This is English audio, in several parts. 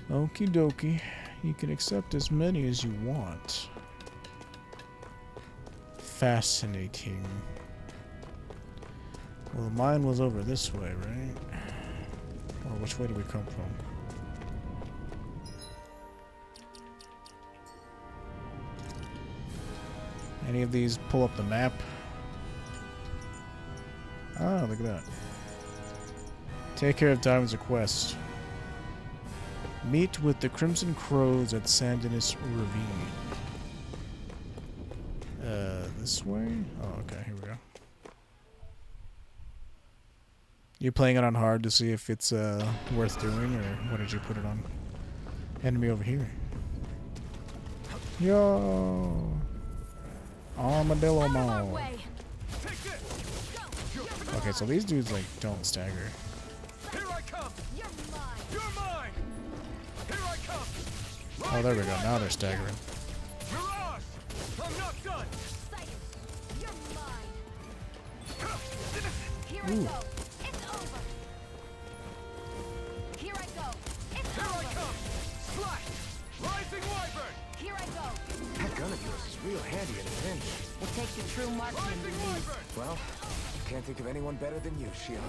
Okie dokie. You can accept as many as you want. Fascinating. Well, mine was over this way, right? Or which way did we come from? Any of these pull up the map? Ah, look at that. Take care of Diamond's request. Meet with the Crimson Crows at Sandinus Ravine. This way? Oh, okay, here we go. You playing it on hard to see if it's worth doing, or what did you put it on? Enemy over here. Yo! Armadillo Mall. Okay, so these dudes like don't stagger. Here I come. You're mine. You're mine. Here I come. Oh, there we go. Now they're staggering. Mirage. I'm not done. You're mine. Here I Ooh. go. It's over. Here I go. It's Here I over. come. Slash. Rising Wyvern. Here I go. That gun of yours is real handy in a pinch. It takes a true marksman to Rising lose. Wyvern. Well, can't think of anyone better than you, Shion.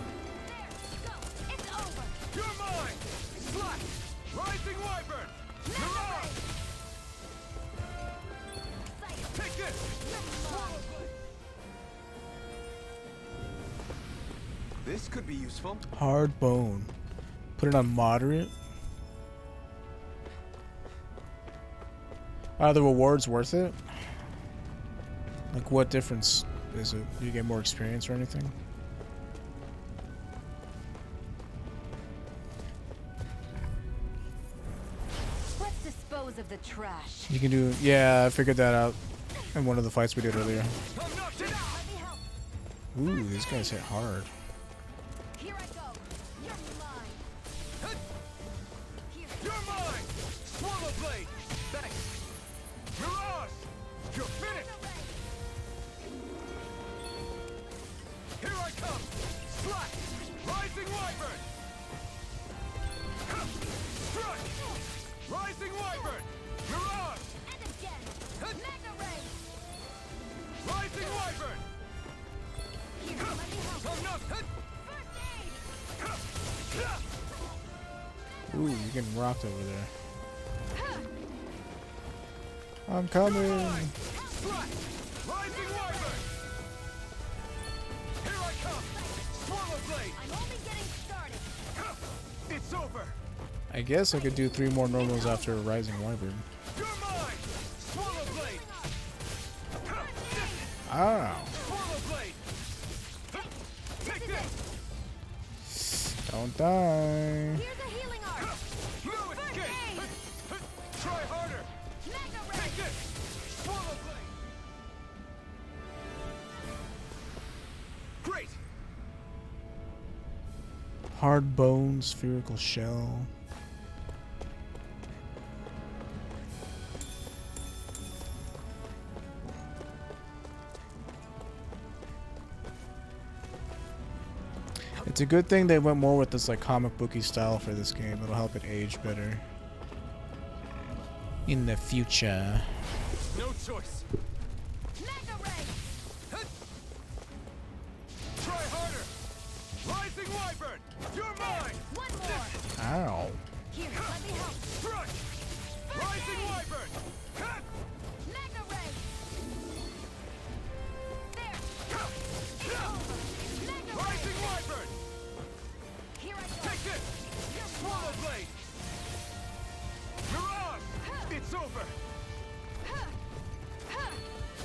Go. It's over. You're mine. Slash. Rising Wyvern. Mirage. Take this. This could be useful. Hard bone. Put it on moderate. Are the rewards worth it? Like, what difference is it? Do you get more experience or anything? Let's dispose of the trash. You can do... Yeah, I figured that out in one of the fights we did earlier. I'm not done. Let me help. Ooh, these guys hit hard. Here I go. You're mine. Here. You're mine. Swallow blade. Thanks. Mirage. You're finished. Here I come. Slash. Rising Wyvern. Strike. Rising Wyvern. Mirage. And again. Mega ray. Rising Wyvern. Here, let me help. I'm not. First aid. Ooh, you're getting rocked over there. I'm coming. Slash. Rising Wyvern. Here I come. Swallow blade. I'm only getting started. It's over. I guess I could do 3 more normals after Rising Wyvern. You're mine. Swallow blade. Ow. Swallow blade. Take this. Don't die. Here's a healing art. No escape. Try harder. Mega ray. Take this. Swallow blade. Great. Hard bone, spherical shell. It's a good thing they went more with this like comic booky style for this game. It'll help it age better in the future. No choice. Mega ray. Try harder. Rising Wyvern. You're mine. One more. Ow. Here, let me help. Strike. Rising Wyvern. Mega ray. There. Mega ray. Rising Wyvern. Here I go. Take this. Swallow blade. Mirage. It's over.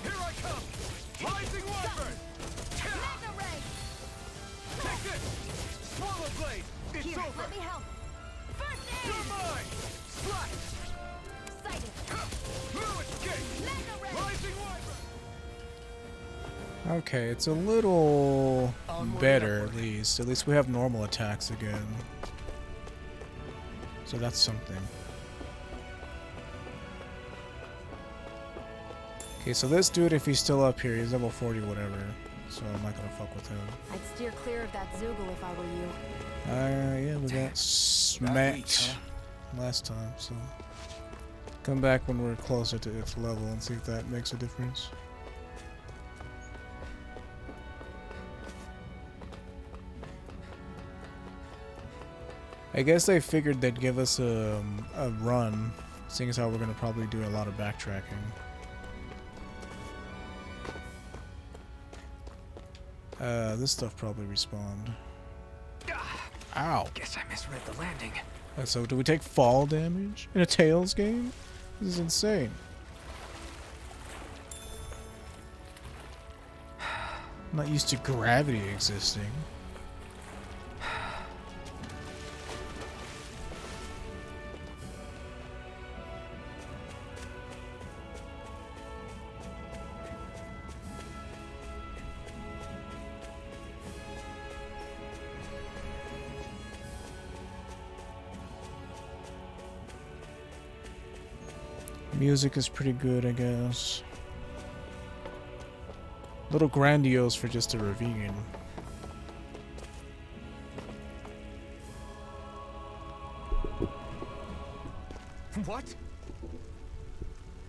Here I come. Rising Wyvern. Mega ray. Take this. Swallow blade. It's Here, over. let me help. First aid. You're mine. Slash. Sighted. No escape. Mega ray. Rising Wyvern. Okay, it's a little Onward, better upward. at least. At least we have normal attacks again. So that's something. Okay, so this dude, if he's still up here, he's level 40 whatever. So I'm not gonna fuck with him. I'd steer clear of that Zoogle if I were you. Yeah, we got That smacked. beats, huh? last time, so come back when we're closer to its level and see if that makes a difference. I guess they figured they'd give us a run, seeing as how we're gonna probably do a lot of backtracking. This stuff probably respawned. Ow. Guess I misread the landing. So do we take fall damage in a Tails game? This is insane. I'm not used to gravity existing. Music is pretty good, I guess. A little grandiose for just a ravine. What?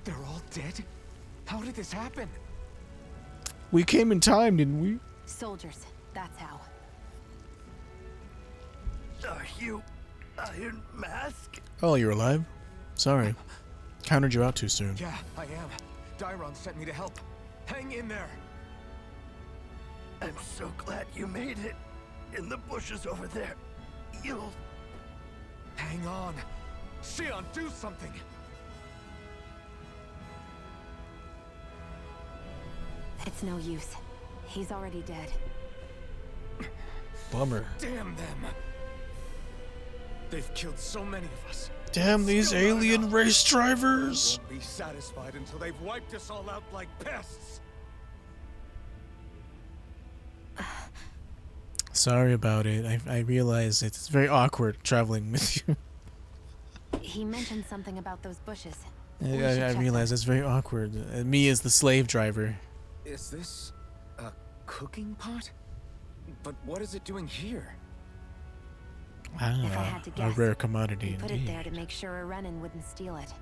They're all dead? How did this happen? We came in time, didn't we? Soldiers, that's how. Are you Iron Mask? Oh, you're alive? Sorry. Countered you out too soon. Yeah, I am. Dairon sent me to help. Hang in there. I'm so glad you made it. In the bushes over there. You'll... Hang on. Shion, do something. It's no use. He's already dead. Bummer. Damn them. They've killed so many of us. Damn these alien race drivers! Won't be satisfied until they've wiped us all out like pests. Sorry about it. I realize it's very awkward traveling with you. He mentioned something about those bushes. I realize it's very awkward. Me as the slave driver. Is this a cooking pot? But what is it doing here? If I had to A guess, rare commodity he put it indeed. there to make sure a Renin wouldn't steal it.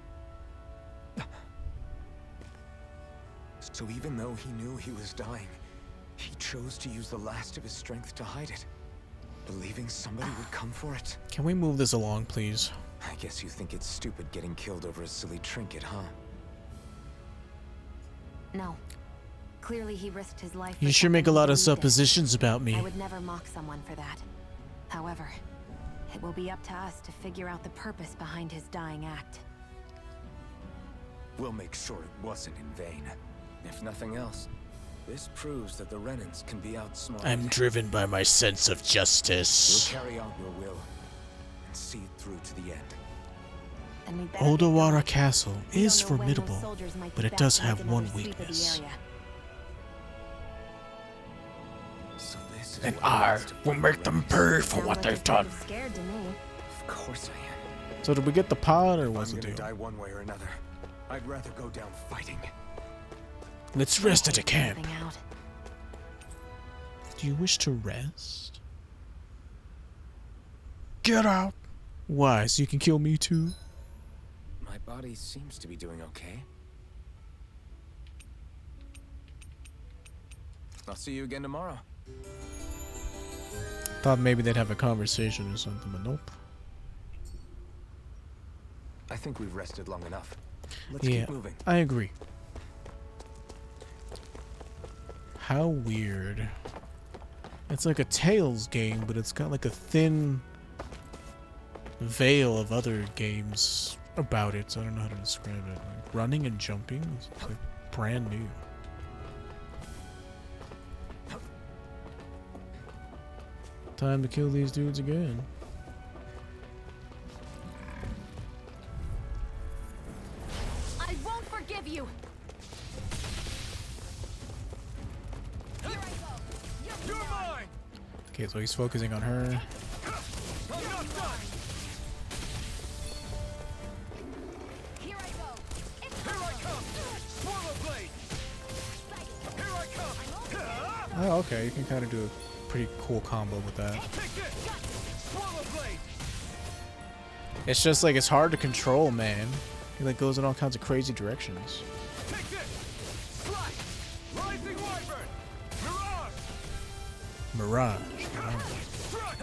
So even though he knew he was dying, he chose to use the last of his strength to hide it, believing somebody would come for it. Can we move this along, please? I guess you think it's stupid getting killed over a silly trinket, huh? No. Clearly he risked his life. You for sure make a something lot he of believed in. suppositions about me. I would never mock someone for that. However, it will be up to us to figure out the purpose behind his dying act. We'll make sure it wasn't in vain. If nothing else, this proves that the Renins can be outsmarted. I'm driven by my sense of We'll justice. carry out your will and see it through to the end. Then we'd better get going. Odawara Castle We is don't know when those formidable, soldiers might but be it back does to make have one another sweep of the weakness. area. So this is And what I leads to will make them pay for Sounds what like they've you're kind done. of scared to me. Of course I am. So did we get the pod, or If what's I'm the gonna deal? die one way or another, I'd rather go down fighting. Let's rest at a camp. Something out. Do you wish to rest? Get out! Why, so you can kill me too? My body seems to be doing okay. I'll see you again tomorrow. Thought maybe they'd have a conversation or something, but nope. I think we've rested long enough. Let's Yeah, keep moving. I agree. How weird. It's like a Tales game, but it's got like a thin veil of other games about it, so I don't know how to describe it. Like running and jumping is like brand new. Time to kill these dudes again. I won't forgive you. Here I go. You're mine! Okay, so he's focusing on her. I'm not done! Here I go. It's Here I come! Swallow blade! Here I come! Oh, okay, you can kind of do a pretty cool combo with that. Take this! Swallow blade! It's just like it's hard to control, man. It like goes in all kinds of crazy directions. Take this! Slash! Rising Wyvern! Mirage! Mirage. Strike!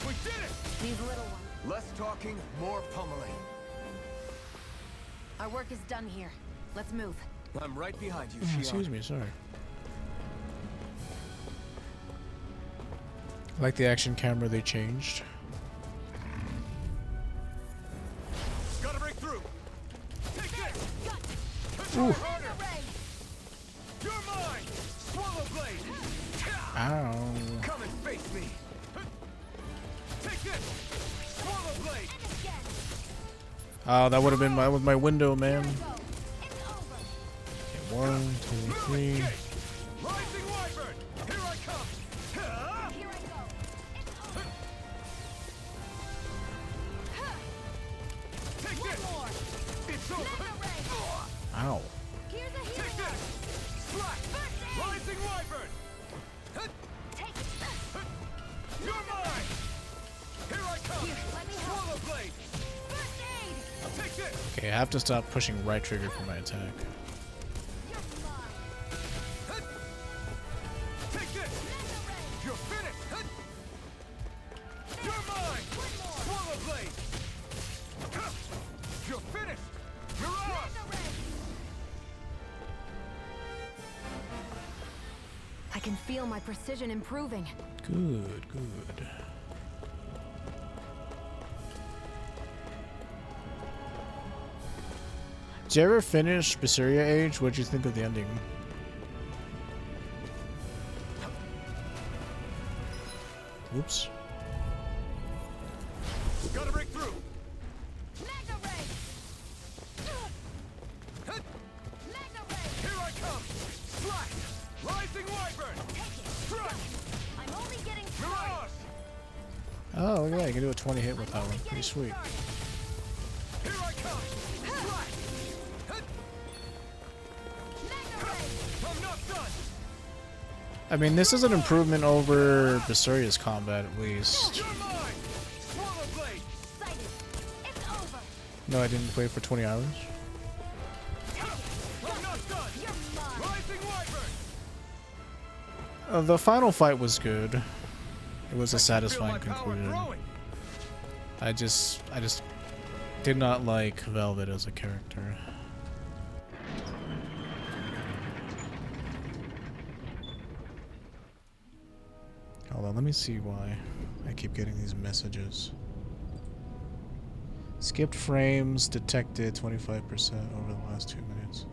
We did it! These little ones. Less talking, more pummeling. Our work is done here. Let's move. I'm right behind you, Oh, Shion. excuse me, sorry. I like the action camera they changed. Gotta break through! Take this! Ooh. Harder! You're mine! Swallow blade! Ow. Come and face me! Take this! Swallow blade! Oh, that would have been my window, man. Okay, 1, 2, 3. Rising Wyvern! Here I come! Here I go. Take this! It's over! Ow. Here's a Take this! Slash! Rising Wyvern! You're mine! Here I come! Let me help. Swallow blade! First aid. Take this! Okay, I have to stop pushing right trigger for my attack. You're mine. Take this! You're finished! You're mine! Swallow blade! You're finished! Mirage! I can feel my precision improving. Good, good. Did you ever finish Berseria Age? What'd you think of the ending? Oops. Gotta break through! Here I come! Slash! Rising Wyvern! Strike! I'm only getting Mirage! Oh, look at that. You can do a 20 hit with that one. Pretty sweet. Here I come! Slash! I'm not done! I mean, this is an improvement over Berseria's combat, at least. You're mine! Swallow blade! Sighted. It's over. No, I didn't play for 20 hours. I'm not done! You're mine. Rising Wyvern! The final fight was good. It was a Feel satisfying my power conclusion. growing. I just did not like Velvet as a character. Hold on, let me see why I keep getting these messages. Skipped frames detected 25% over the last 2 minutes.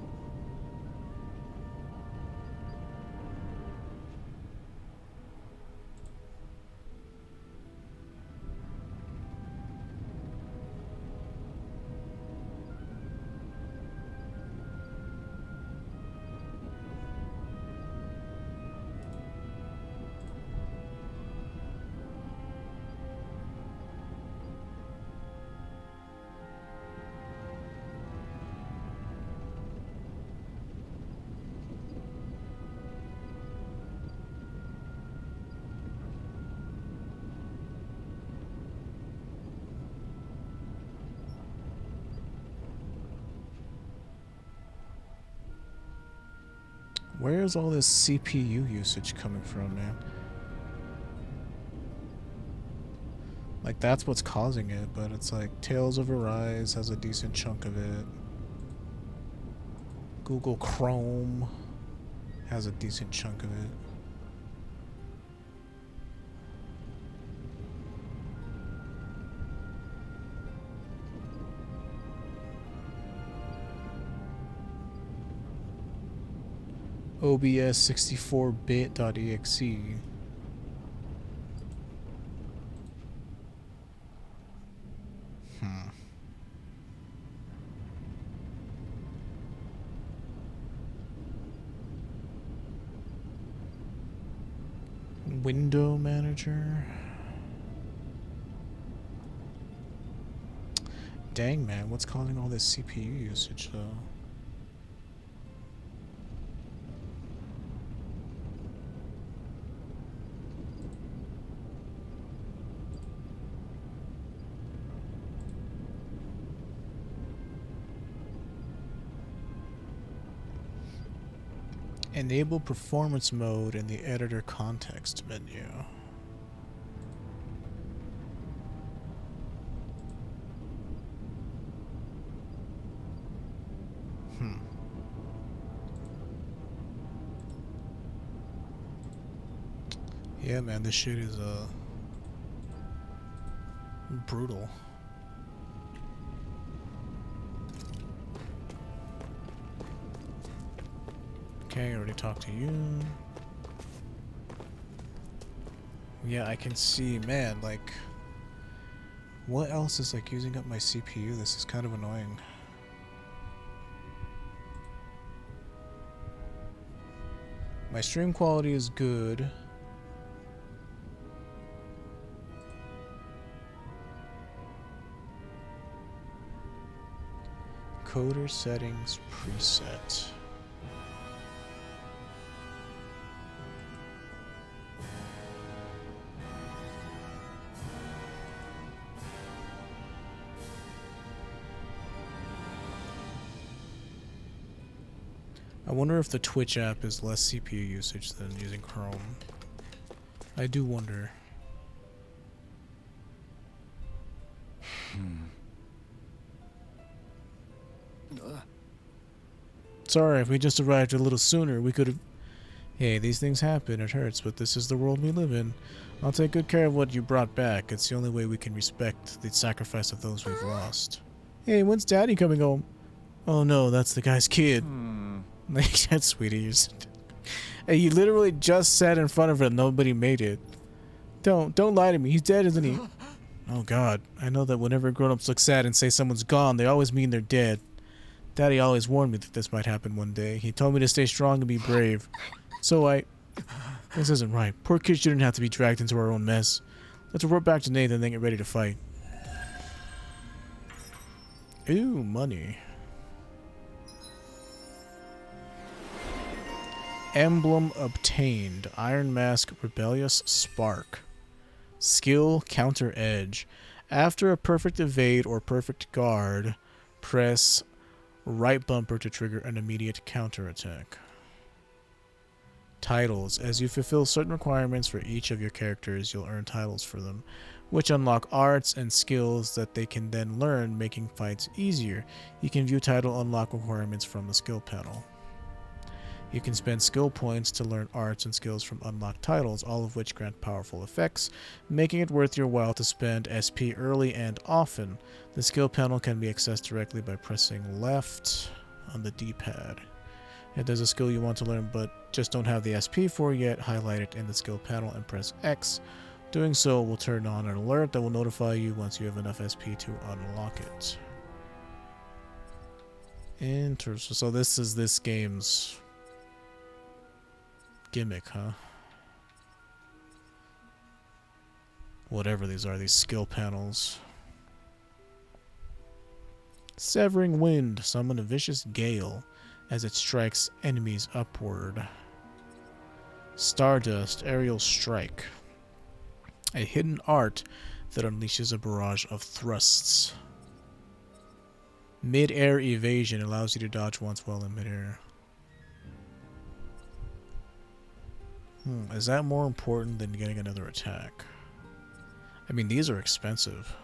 Where's all this CPU usage coming from, man? Like, that's what's causing it, but it's like Tales of Arise has a decent chunk of it. Google Chrome has a decent chunk of it. OBS 64bit.exe. Window manager. Dang, man, what's causing all this CPU usage though? Enable performance mode in the editor context menu. Yeah, man, this shit is brutal. Okay, I already talked to you. Yeah, I can see, man, like, what else is like using up my CPU? This is kind of annoying. My stream quality is good. Coder settings preset. I wonder if the Twitch app is less CPU usage than using Chrome. I do wonder. Sorry, if we just arrived a little sooner, we could have... Hey, these things happen, it hurts, but this is the world we live in. I'll take good care of what you brought back. It's the only way we can respect the sacrifice of those we've lost. Hey, when's Daddy coming home? Oh no, that's the guy's kid. Like, that's sweetie. Hey, you literally just sat in front of it and nobody made it. Don't lie to me. He's dead, isn't he? Oh god, I know that whenever grown-ups look sad and say someone's gone, they always mean they're dead. Daddy always warned me that this might happen one day. He told me to stay strong and be brave. So this isn't right. Poor kid shouldn't have to be dragged into our own mess. Let's report back to Nathan and then get ready to fight. Ooh, money. Emblem obtained. Iron Mask Rebellious Spark. Skill Counter Edge. After a perfect evade or perfect guard, press right bumper to trigger an immediate counterattack. Titles. As you fulfill certain requirements for each of your characters, you'll earn titles for them, which unlock arts and skills that they can then learn, making fights easier. You can view title unlock requirements from the skill panel. You can spend skill points to learn arts and skills from unlocked titles, all of which grant powerful effects, making it worth your while to spend SP early and often. The skill panel can be accessed directly by pressing left on the D-pad. If there's a skill you want to learn but just don't have the SP for yet, highlight it in the skill panel and press X. Doing so will turn on an alert that will notify you once you have enough SP to unlock it. Interesting. So this is this game's gimmick, huh? Whatever these are, these skill panels. Severing Wind. Summon a vicious gale as it strikes enemies upward. Stardust. Aerial Strike. A hidden art that unleashes a barrage of thrusts. Mid-air evasion allows you to dodge once while in mid-air. Is that more important than getting another attack? I mean, these are expensive.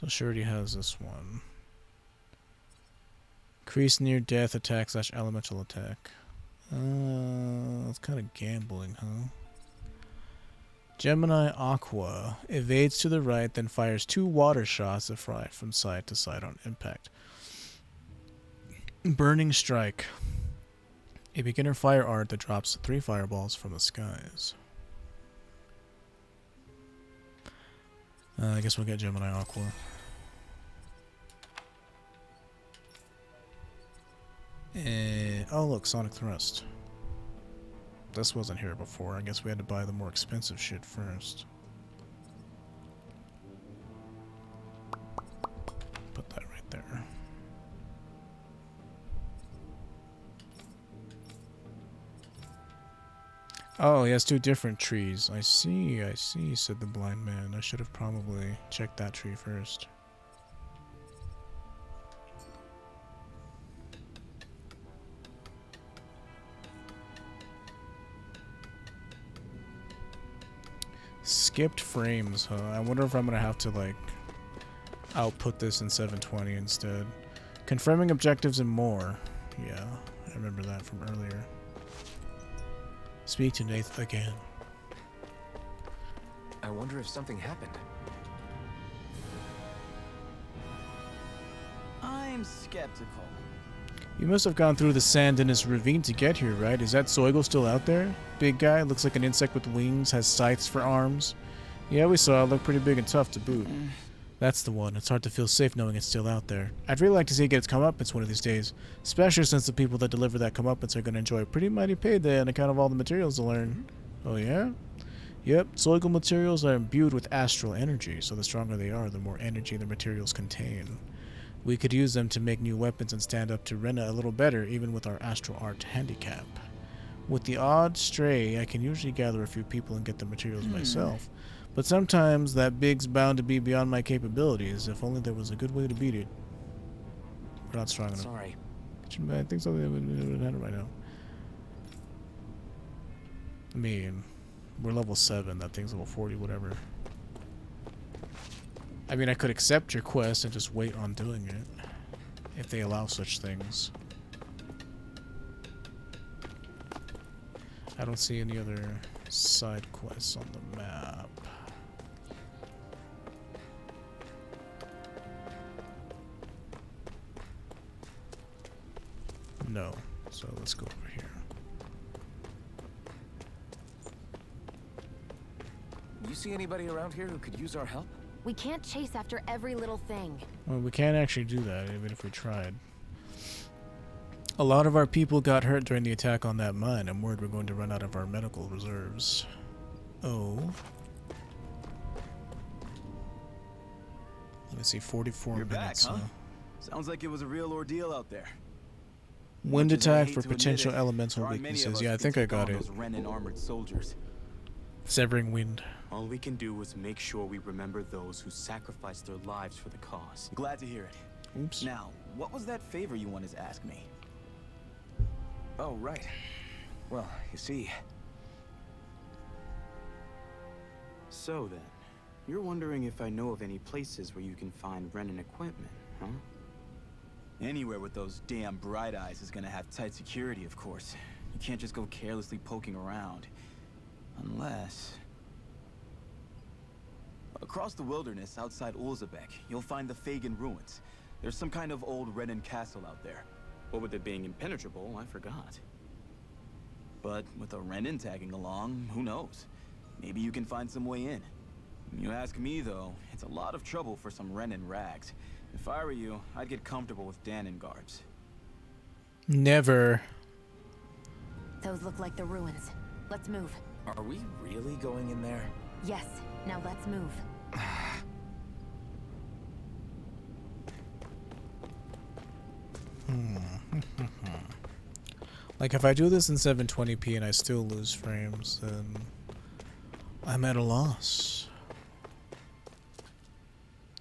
So Surety has this one. Increase near death attack / elemental attack. It's kind of gambling, huh? Gemini Aqua evades to the right, then fires 2 water shots that fly from side to side on impact. Burning Strike. A beginner fire art that drops 3 fireballs from the skies. I guess we'll get Gemini Aqua. Oh look, Sonic Thrust. This wasn't here before. I guess we had to buy the more expensive shit first. Put that right there. Oh, he has two different trees. I see, said the blind man. I should have probably checked that tree first. Skipped frames, huh? I wonder if I'm gonna have to, like, output this in 720 instead. Confirming objectives and more. Yeah, I remember that from earlier. Speak to Nath again. I wonder if something happened. I'm skeptical. You must have gone through the Sandinus ravine to get here, right? Is that Soigel still out there? Big guy, looks like an insect with wings, has scythes for arms. Yeah, we saw it. Looked pretty big and tough to boot. That's the one. It's hard to feel safe knowing it's still out there. I'd really like to see it get its comeuppance one of these days, especially since the people that deliver that comeuppance are going to enjoy a pretty mighty payday on account of all the materials they'll earn. Oh yeah? Yep, Soigel materials are imbued with astral energy, so the stronger they are, the more energy the materials contain. We could use them to make new weapons and stand up to Rena a little better, even with our astral art handicap. With the odd stray, I can usually gather a few people and get the materials myself. But sometimes that big's bound to be beyond my capabilities. If only there was a good way to beat it. We're not strong enough. Sorry. I think so. Right now. I mean, we're level 7. That thing's level 40, whatever. I mean, I could accept your quest and just wait on doing it. If they allow such things. I don't see any other side quests on the map. No. So let's go over here. You see anybody around here who could use our help? We can't chase after every little thing. Well, we can't actually do that, even if we tried. A lot of our people got hurt during the attack on that mine. I'm worried we're going to run out of our medical reserves. Oh. Let me see, 44 You're minutes. back, huh? Sounds like it was a real ordeal out there. Wind Much as I attack hate for to admit potential it, elemental there aren't many of weaknesses. us Yeah, I who can think I take got on it. those Renin armored soldiers. Severing wind. All we can do is make sure we remember those who sacrificed their lives for the cause. Glad to hear it. Oops. Now, what was that favor you wanted to ask me? Oh, right. Well, you see... So then, you're wondering if I know of any places where you can find Renin equipment, huh? Anywhere with those damn bright eyes is gonna have tight security, of course. You can't just go carelessly poking around. Unless... Across the wilderness outside Ulzabek, you'll find the Fagin ruins. There's some kind of old Renin castle out there. What with it being impenetrable, I forgot. But with a Renin tagging along, who knows? Maybe you can find some way in. You ask me, though, it's a lot of trouble for some Renin rags. If I were you, I'd get comfortable with Danon garbs. Never. Those look like the ruins. Let's move. Are we really going in there? Yes, now let's move. Like, if I do this in 720p and I still lose frames, then I'm at a loss.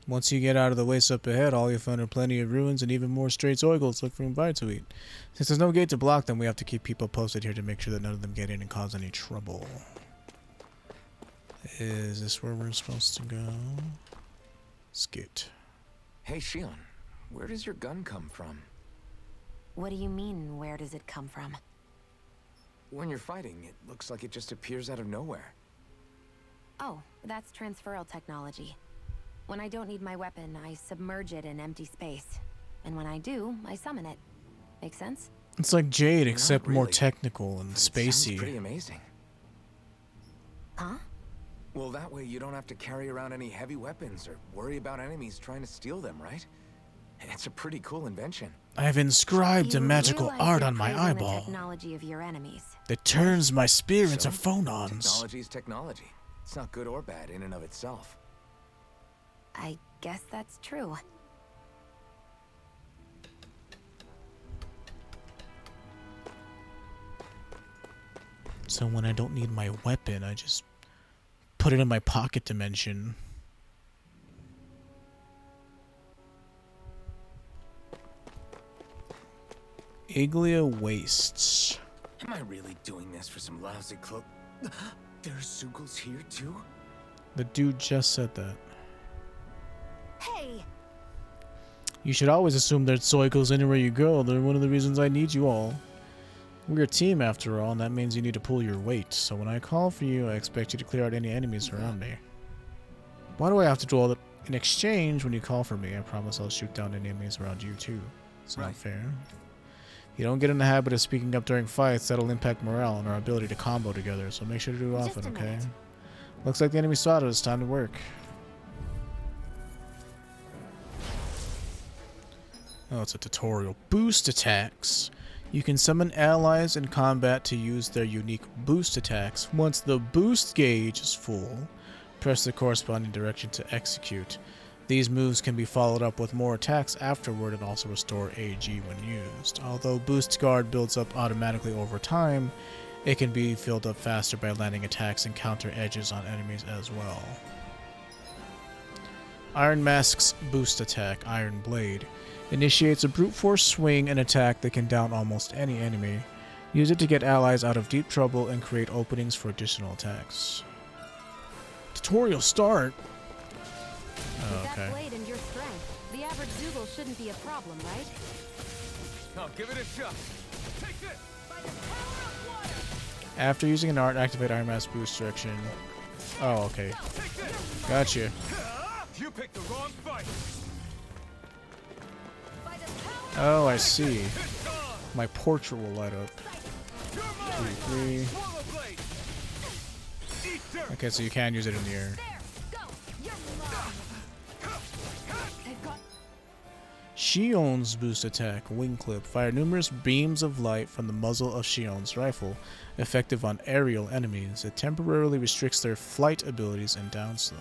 Once you get out of the waste up ahead, all you'll find are plenty of ruins and even more stray Soigels looking for bite to eat. Since there's no gate to block them, we have to keep people posted here to make sure that none of them get in and cause any trouble. Is this where we're supposed to go? Skit. Hey, Shion, where does your gun come from? What do you mean, where does it come from? When you're fighting, it looks like it just appears out of nowhere. Oh, that's transferal technology. When I don't need my weapon, I submerge it in empty space. And when I do, I summon it. Make sense? It's like Jade, Not except more really, technical and but it sounds spacey. pretty amazing. Huh? Well, that way you don't have to carry around any heavy weapons or worry about enemies trying to steal them, right? It's a pretty cool invention. I've inscribed a You magical realize art you're on my praising the eyeball technology of your enemies. that turns my spear into So, phonons. Technology is technology. It's not good or bad in and of itself. I guess that's true. So when I don't need my weapon, I just put it in my pocket dimension. Iglia Wastes. Am I really doing this for some lousy cloak? There's Zoogles here too? The dude just said that. Hey! You should always assume there's Zoigos anywhere you go. They're one of the reasons I need you all. We're a team after all, and that means you need to pull your weight. So when I call for you, I expect you to clear out any enemies around me. Why do I have to do all that? In exchange, when you call for me, I promise I'll shoot down any enemies around you too. It's not fair. If you don't get in the habit of speaking up during fights, that'll impact morale and our ability to combo together, so make sure to do it often, okay? Looks like the enemy spotted. It's time to work. Oh, it's a tutorial. Boost attacks. You can summon allies in combat to use their unique boost attacks. Once the boost gauge is full, press the corresponding direction to execute. These moves can be followed up with more attacks afterward and also restore AG when used. Although boost guard builds up automatically over time, it can be filled up faster by landing attacks and counter edges on enemies as well. Iron Mask's boost attack, Iron Blade, initiates a brute force swing and attack that can down almost any enemy. Use it to get allies out of deep trouble and create openings for additional attacks. Tutorial start! Oh, With okay. that blade and your strength, the average Zoogle shouldn't be a problem, right? Now give it a shot. Take this! By the power of water! After using an art, activate Iron Mask boost direction. Oh, okay. Take this! Gotcha. You picked the wrong fight! By the power Oh, I see. It's on! My portrait will light up. You're mine! 2, 3. Swallow blade! Eat dirt! Okay, so you can use it in the air. there! Go! You're mine! They've got Shion's boost attack, Wing Clip. Fire numerous beams of light from the muzzle of Shion's rifle, effective on aerial enemies. It temporarily restricts their flight abilities and downs them.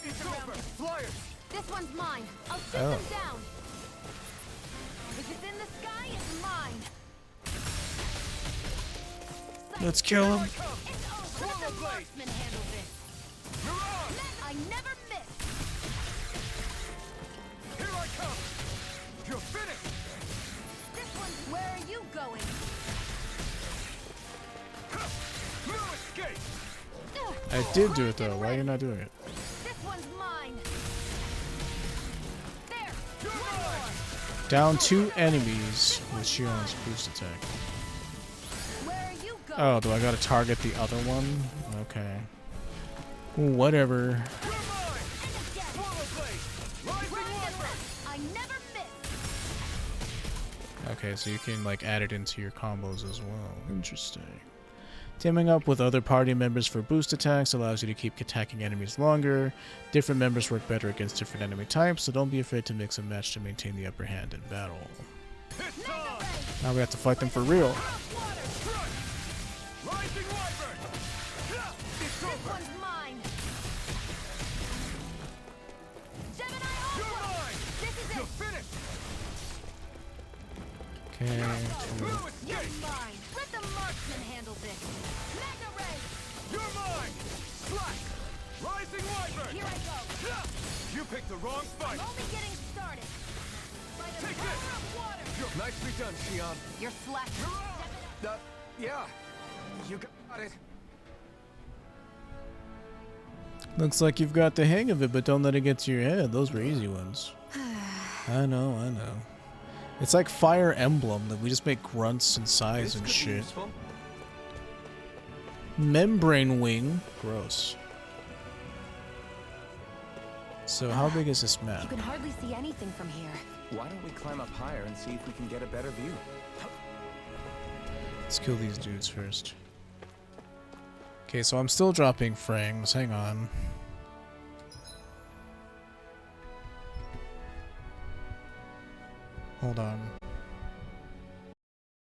It's over! Flyers! this one's mine. I'll shoot Oh. them down. If it's in the sky, it's mine. Let's kill him. It's over. Let the marksman handle this. You're on! I never miss. Here I come! You're finished! This one's. Where are you going? No escape! I did do it though. Why are you not doing it? This one's mine. There. You're mine! Down 2 enemies with Shion's boost attack. Where are you going? Oh, do I gotta target the other one? Okay. Whatever. You're mine! Swallow blade! Rising water! I never miss. Okay, so you can like add it into your combos as well. Interesting. Teaming up with other party members for boost attacks allows you to keep attacking enemies longer. Different members work better against different enemy types, so don't be afraid to mix and match to maintain the upper hand in battle. It's on! Now we have to fight them for real. Rising wyvern! It's This over! one's mine. Gemini You're Aqua. mine! This is You're it. finished! Okay. No You're escape! mine. Let the marksman handle this. Mega ray. You're mine! Slack! Rising wyvern! Here I go. You picked the wrong fight! I'm only getting started. By the Take power this. of water. Nicely done, Shion. You're slack. Yeah. You got it. Looks like you've got the hang of it, but don't let it get to your head. Those were easy ones. I know, I know. It's like Fire Emblem, that we just make grunts and sighs and shit. Membrane Wing. Gross. So how big is this You map? can hardly see anything from here. Why don't we climb up higher and see if we can get a better view? Let's kill these dudes first. Okay, so I'm still dropping frames. Hang on. Hold on.